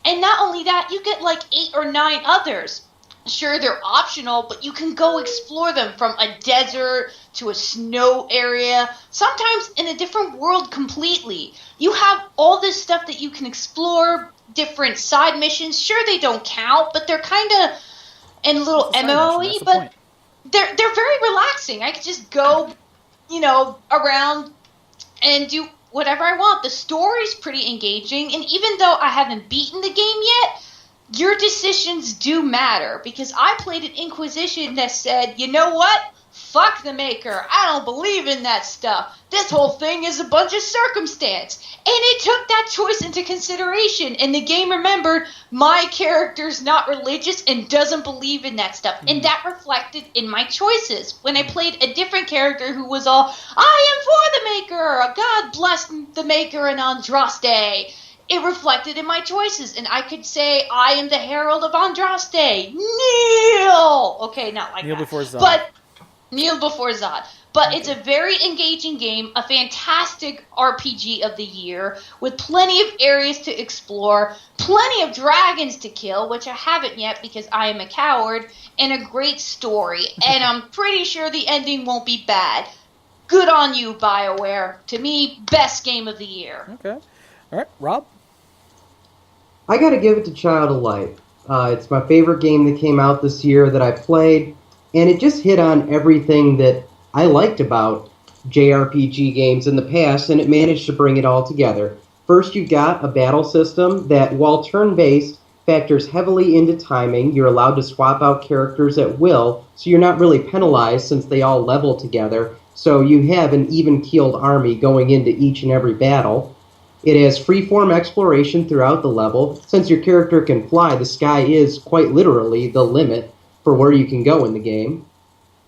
Speaker 2: And not only that, you get like 8 or 9 others. Sure, they're optional, but you can go explore them from a desert to a snow area, sometimes in a different world completely. You have all this stuff that you can explore, different side missions. Sure, they don't count, but they're kind of in a little
Speaker 1: It's a side mission,
Speaker 2: MMOE,
Speaker 1: that's the
Speaker 2: but
Speaker 1: point.
Speaker 2: they're very relaxing. I could just go, around and do whatever I want. The story's pretty engaging, and even though I haven't beaten the game yet, your decisions do matter, because I played an Inquisition that said, you know what? Fuck the Maker. I don't believe in that stuff. This whole thing is a bunch of circumstance. And it took that choice into consideration, and the game remembered my character's not religious and doesn't believe in that stuff. And that reflected in my choices. When I played a different character who was all, I am for the Maker, God bless the Maker and Andraste, it reflected in my choices, and I could say, I am the Herald of Andraste. Kneel! Okay, not like
Speaker 1: Kneel
Speaker 2: that.
Speaker 1: before Zod.
Speaker 2: But kneel before Zod. But it's a very engaging game, a fantastic RPG of the year, with plenty of areas to explore, plenty of dragons to kill, which I haven't yet because I am a coward, and a great story. And I'm pretty sure the ending won't be bad. Good on you, BioWare. To me, best game of the year.
Speaker 1: Okay. All right, Rob?
Speaker 4: I gotta give it to Child of Light. It's my favorite game that came out this year that I played, and it just hit on everything that I liked about JRPG games in the past, and it managed to bring it all together. First, you've got a battle system that, while turn-based, factors heavily into timing. You're allowed to swap out characters at will, so you're not really penalized since they all level together, so you have an even-keeled army going into each and every battle. It has free-form exploration throughout the level. Since your character can fly, the sky is, quite literally, the limit for where you can go in the game.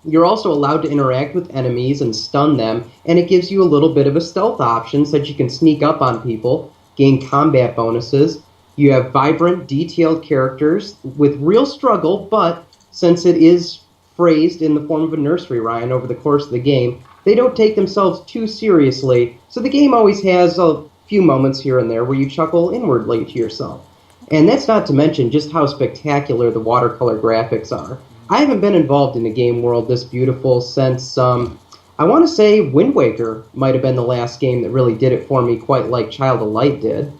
Speaker 4: You're also allowed to interact with enemies and stun them, and it gives you a little bit of a stealth option so that you can sneak up on people, gain combat bonuses. You have vibrant, detailed characters with real struggle, but since it is phrased in the form of a nursery rhyme over the course of the game, they don't take themselves too seriously, so the game always has a few moments here and there where you chuckle inwardly to yourself. And that's not to mention just how spectacular the watercolor graphics are. I haven't been involved in a game world this beautiful since, I want to say Wind Waker might have been the last game that really did it for me quite like Child of Light did.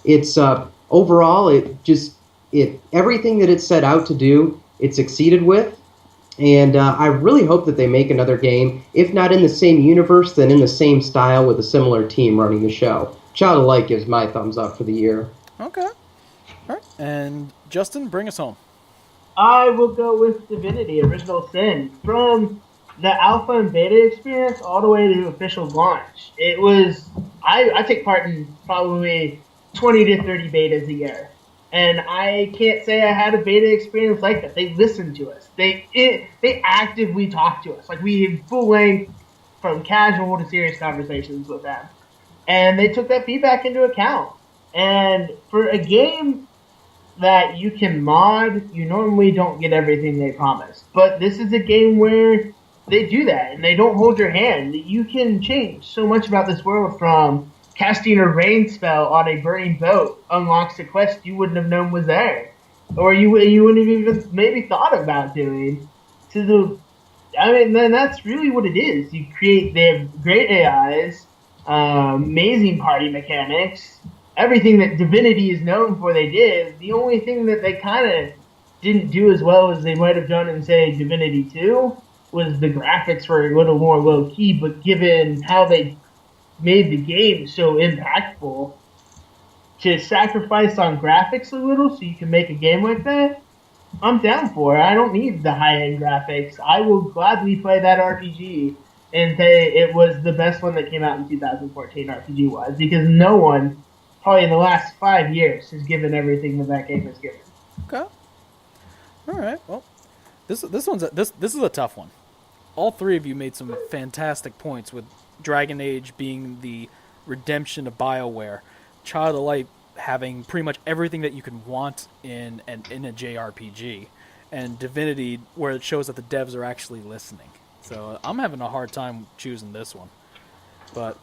Speaker 4: It's, overall, everything that it set out to do, it succeeded with. And I really hope that they make another game, if not in the same universe, then in the same style with a similar team running the show. Child of Light gives my thumbs up for the year.
Speaker 1: Okay. All right. And Justin, bring us home.
Speaker 3: I will go with Divinity: Original Sin. From the alpha and beta experience all the way to official launch, it was. I take part in probably 20 to 30 betas a year, and I can't say I had a beta experience like that. They listened to us. They actively talked to us. Like, we had full length, from casual to serious conversations with them, and they took that feedback into account. And for a game that you can mod, you normally don't get everything they promise. But this is a game where they do that, and they don't hold your hand. You can change so much about this world, from casting a rain spell on a burning boat unlocks a quest you wouldn't have known was there, or you wouldn't have even maybe thought about doing. Then that's really what it is. You create, they have great AIs, amazing party mechanics, everything that Divinity is known for they did. The only thing that they kind of didn't do as well as they might have done in, say, Divinity 2 was the graphics were a little more low-key, but given how they made the game so impactful, to sacrifice on graphics a little so you can make a game like that, I'm down for it. I don't need the high-end graphics. I will gladly play that RPG and say it was the best one that came out in 2014 RPG-wise, because no one, probably in the last 5 years, has given everything that game has given.
Speaker 1: Okay. All right. Well, This is a tough one. All three of you made some fantastic points, with Dragon Age being the redemption of BioWare, Child of Light having pretty much everything that you can want in a JRPG, and Divinity where it shows that the devs are actually listening. So I'm having a hard time choosing this one, but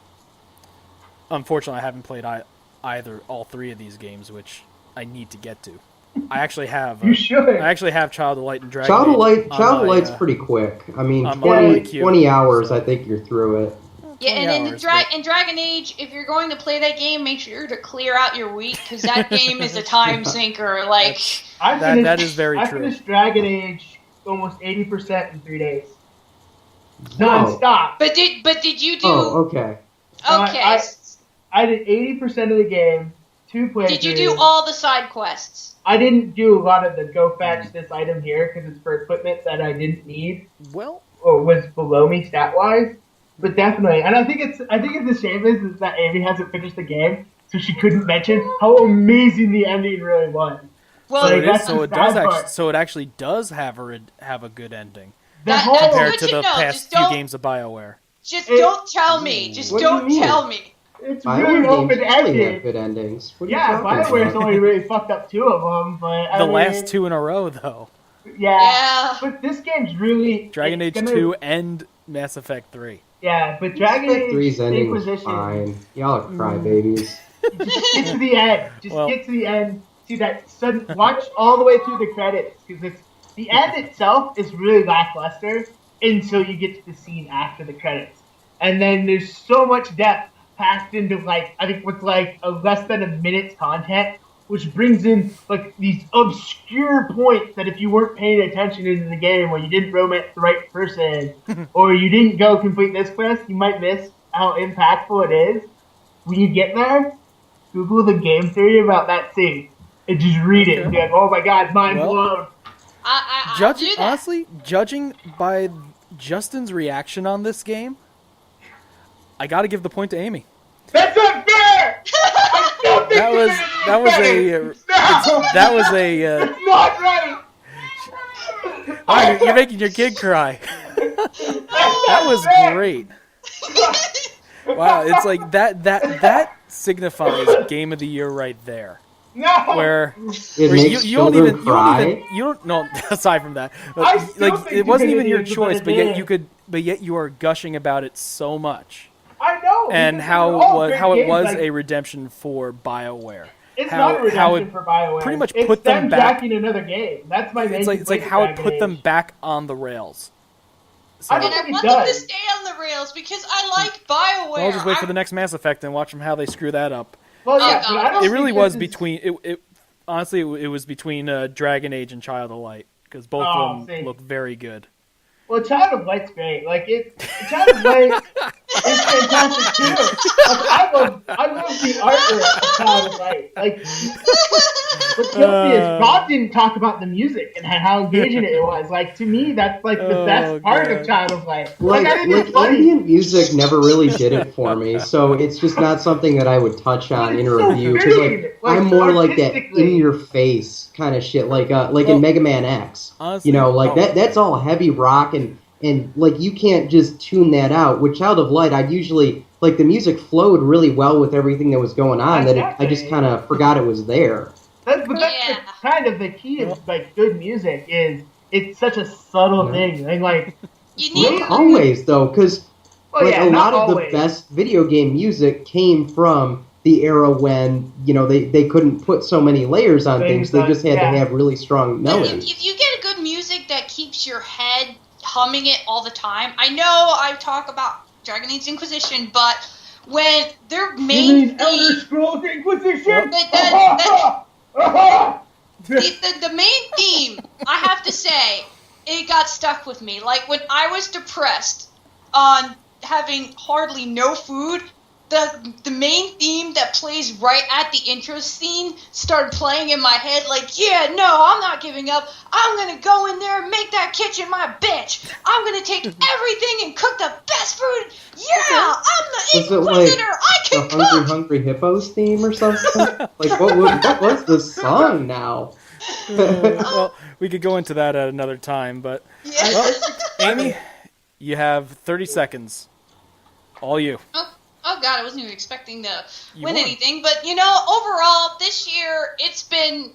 Speaker 1: unfortunately I haven't played all three of these games, which I need to get to. I actually have.
Speaker 3: You should.
Speaker 1: I actually have Child of Light and Dragon
Speaker 4: Child of
Speaker 1: Age.
Speaker 4: Child of Light's pretty quick. I mean,
Speaker 1: on my
Speaker 4: 20 hours,
Speaker 1: so.
Speaker 4: I think you're through it.
Speaker 2: Yeah, and in
Speaker 1: hours,
Speaker 2: Dragon Age, if you're going to play that game, make sure to clear out your week, because that game is a time sinker. Like,
Speaker 1: That is very
Speaker 3: I
Speaker 1: true.
Speaker 3: finished Dragon Age almost 80% in 3 days. Non-stop.
Speaker 2: but did you do?
Speaker 4: Oh, okay.
Speaker 2: Okay.
Speaker 3: I did 80% of the game, 2 playthroughs.
Speaker 2: Did you do all the side quests?
Speaker 3: I didn't do a lot of the go fetch this item here because it's for equipment that I didn't need
Speaker 1: Well,
Speaker 3: or was below me stat wise. But definitely, and I think it's a shame is that Amy hasn't finished the game, so she couldn't mention how amazing the ending really was.
Speaker 2: Well,
Speaker 1: so
Speaker 3: that's the sad part.
Speaker 1: it actually does have a good ending
Speaker 2: That's
Speaker 1: compared
Speaker 2: good
Speaker 1: to
Speaker 2: to
Speaker 1: the
Speaker 2: know.
Speaker 1: past
Speaker 2: Just
Speaker 1: few
Speaker 2: don't-
Speaker 1: games of BioWare.
Speaker 2: just don't tell me. Just
Speaker 4: What do you
Speaker 2: don't
Speaker 4: mean?
Speaker 2: tell me.
Speaker 3: It's
Speaker 4: BioWare
Speaker 3: really
Speaker 4: games
Speaker 3: open
Speaker 4: usually have
Speaker 3: ended.
Speaker 4: good endings. What are you
Speaker 3: Yeah,
Speaker 4: talking
Speaker 3: BioWare's
Speaker 4: about?
Speaker 3: only really fucked up 2 of them, but I
Speaker 1: The
Speaker 3: mean,
Speaker 1: last 2 in a row, though.
Speaker 3: Yeah, but this game's really
Speaker 1: Dragon
Speaker 3: it's
Speaker 1: Age
Speaker 3: gonna-
Speaker 1: 2 and Mass Effect 3.
Speaker 3: Yeah, but Dragon
Speaker 4: Mass Effect
Speaker 3: Age
Speaker 4: 3's ending was
Speaker 3: Inquisition.
Speaker 4: fine. Y'all are crybabies.
Speaker 3: Just get to the end. Just
Speaker 1: Well-
Speaker 3: get to the end. See that sudden. Watch all the way through the credits because it's the end itself is really lackluster until you get to the scene after the credits, and then there's so much depth packed into like I think what's like a less than a minute's content, which brings in like these obscure points that if you weren't paying attention into the game, or you didn't romance the right person, or you didn't go complete this quest, you might miss how impactful it is. When you get there, Google the game theory about that scene and just read it and be like, oh my god, mind
Speaker 1: Well-
Speaker 3: blown.
Speaker 2: I'll do that.
Speaker 1: Honestly, judging by Justin's reaction on this game, I got to give the point to Amy.
Speaker 3: That's unfair! I don't think
Speaker 1: That
Speaker 3: you're
Speaker 1: was
Speaker 3: gonna be
Speaker 1: that was a
Speaker 3: It's not right!
Speaker 1: wow, you're making your kid cry. That was great. Wow, it's like that signifies game of the year right there.
Speaker 3: No!
Speaker 1: Where
Speaker 4: It makes
Speaker 1: you don't
Speaker 4: children
Speaker 1: even
Speaker 4: cry.
Speaker 1: you don't no aside from that,
Speaker 3: I still
Speaker 1: like
Speaker 3: think
Speaker 1: it wasn't even your
Speaker 3: Divinity is a
Speaker 1: choice,
Speaker 3: better
Speaker 1: but
Speaker 3: game.
Speaker 1: yet you are gushing about it so much,
Speaker 3: I know!
Speaker 1: and
Speaker 3: because
Speaker 1: how
Speaker 3: they're all great
Speaker 1: it
Speaker 3: games,
Speaker 1: was
Speaker 3: like,
Speaker 1: a redemption for BioWare.
Speaker 3: It's
Speaker 1: how-
Speaker 3: not a redemption
Speaker 1: how it
Speaker 3: for BioWare.
Speaker 1: pretty much
Speaker 3: it's
Speaker 1: put them back-
Speaker 3: jacking another game. That's my main
Speaker 1: It's like
Speaker 3: complaint
Speaker 1: how
Speaker 3: with
Speaker 1: it
Speaker 3: Dragon
Speaker 1: put them
Speaker 3: Age.
Speaker 1: back on the rails. So,
Speaker 3: I
Speaker 2: And
Speaker 3: don't
Speaker 2: I
Speaker 3: think it
Speaker 2: want them to
Speaker 3: does.
Speaker 2: stay on the rails because I like BioWare.
Speaker 1: I'll just wait for the next Mass Effect and watch them how they screw that up.
Speaker 3: Well,
Speaker 2: Oh,
Speaker 3: yeah,
Speaker 2: God.
Speaker 3: but I don't
Speaker 1: It really
Speaker 3: think
Speaker 1: was
Speaker 3: this is-
Speaker 1: between it. Honestly, it was between Dragon Age and Child of Light because both
Speaker 3: Oh,
Speaker 1: of them
Speaker 3: see.
Speaker 1: look very good.
Speaker 3: Well, Child of Light's great. Like Child of Light is fantastic too. Like, I love the artwork of Child of Light. Like, what kills me is Rob didn't talk about the music and how engaging it was. Like to me, that's like the
Speaker 1: Oh,
Speaker 3: best part
Speaker 1: God.
Speaker 3: of Child of Light.
Speaker 4: Like,
Speaker 3: I think it's funny.
Speaker 4: ambient music never really did it for me, so it's just not something that I would touch on
Speaker 3: But
Speaker 4: in a
Speaker 3: it's so
Speaker 4: review. Because
Speaker 3: fitting, like,
Speaker 4: I'm more like that
Speaker 3: artistically.
Speaker 4: in your face kind of shit, like
Speaker 1: Well,
Speaker 4: in Mega Man X.
Speaker 1: honestly,
Speaker 4: You know, like
Speaker 1: oh.
Speaker 4: that's all heavy rock and like you can't just tune that out. With Child of Light, I'd usually like the music flowed really well with everything that was going on. I just kind of forgot it was there.
Speaker 3: That's
Speaker 2: Yeah.
Speaker 3: kind of the key of like good music is it's such a subtle
Speaker 4: Yeah.
Speaker 3: thing. And like,
Speaker 2: You need
Speaker 4: Not always though, because
Speaker 3: well,
Speaker 4: like
Speaker 3: yeah,
Speaker 4: a
Speaker 3: not
Speaker 4: lot of
Speaker 3: always.
Speaker 4: the best video game music came from the era when they couldn't put so many layers on things. They just had to have really strong
Speaker 2: But
Speaker 4: melodies.
Speaker 2: if you get a good music that keeps your head humming it all the time, I know I talk about Dragon Age Inquisition, but when their
Speaker 3: You
Speaker 2: main
Speaker 3: mean Elder
Speaker 2: theme,
Speaker 3: Scrolls Inquisition?
Speaker 2: the main theme, I have to say, it got stuck with me. Like when I was depressed on having hardly no food, the main theme that plays right at the intro scene started playing in my head like, yeah, no, I'm not giving up. I'm going to go in there and make that kitchen my bitch. I'm going to take everything and cook the best food. Yeah, I'm the
Speaker 4: Was it like
Speaker 2: Inquisitor. I
Speaker 4: the
Speaker 2: can
Speaker 4: Hungry
Speaker 2: cook.
Speaker 4: Hungry Hippos theme or something? Like what was the song now?
Speaker 1: Well, we could go into that at another time, but
Speaker 2: Yeah.
Speaker 1: well, Amy, you have 30 seconds. All you.
Speaker 2: Oh God, I wasn't even expecting to
Speaker 1: You
Speaker 2: win
Speaker 1: won.
Speaker 2: anything. But overall, this year it's been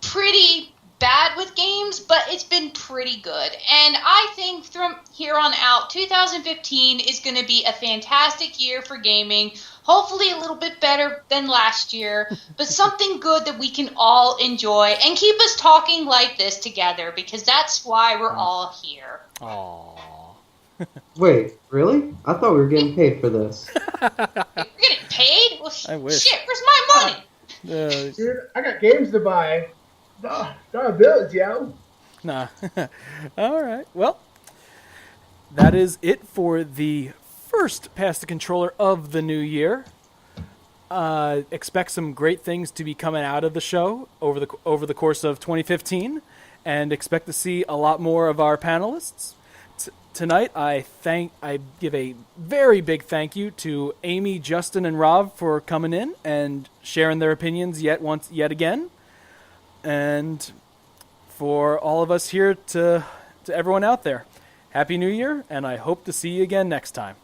Speaker 2: pretty bad with games, but it's been pretty good. And I think from here on out, 2015 is going to be a fantastic year for gaming. Hopefully a little bit better than last year, but something good that we can all enjoy and keep us talking like this together, because that's why we're all here.
Speaker 1: Aww.
Speaker 4: Wait, really? I thought we were getting paid for this.
Speaker 2: We're getting paid? Well,
Speaker 1: I wish.
Speaker 2: Shit, where's my money?
Speaker 3: Dude, I got games to buy. Dollar bills, yo.
Speaker 1: Nah. All right. Well, that is it for the first Pass the Controller of the new year. Expect some great things to be coming out of the show over the course of 2015, and expect to see a lot more of our panelists. Tonight, I give a very big thank you to Amy, Justin, and Rob for coming in and sharing their opinions yet again. And for all of us here, to everyone out there, Happy New Year, and I hope to see you again next time.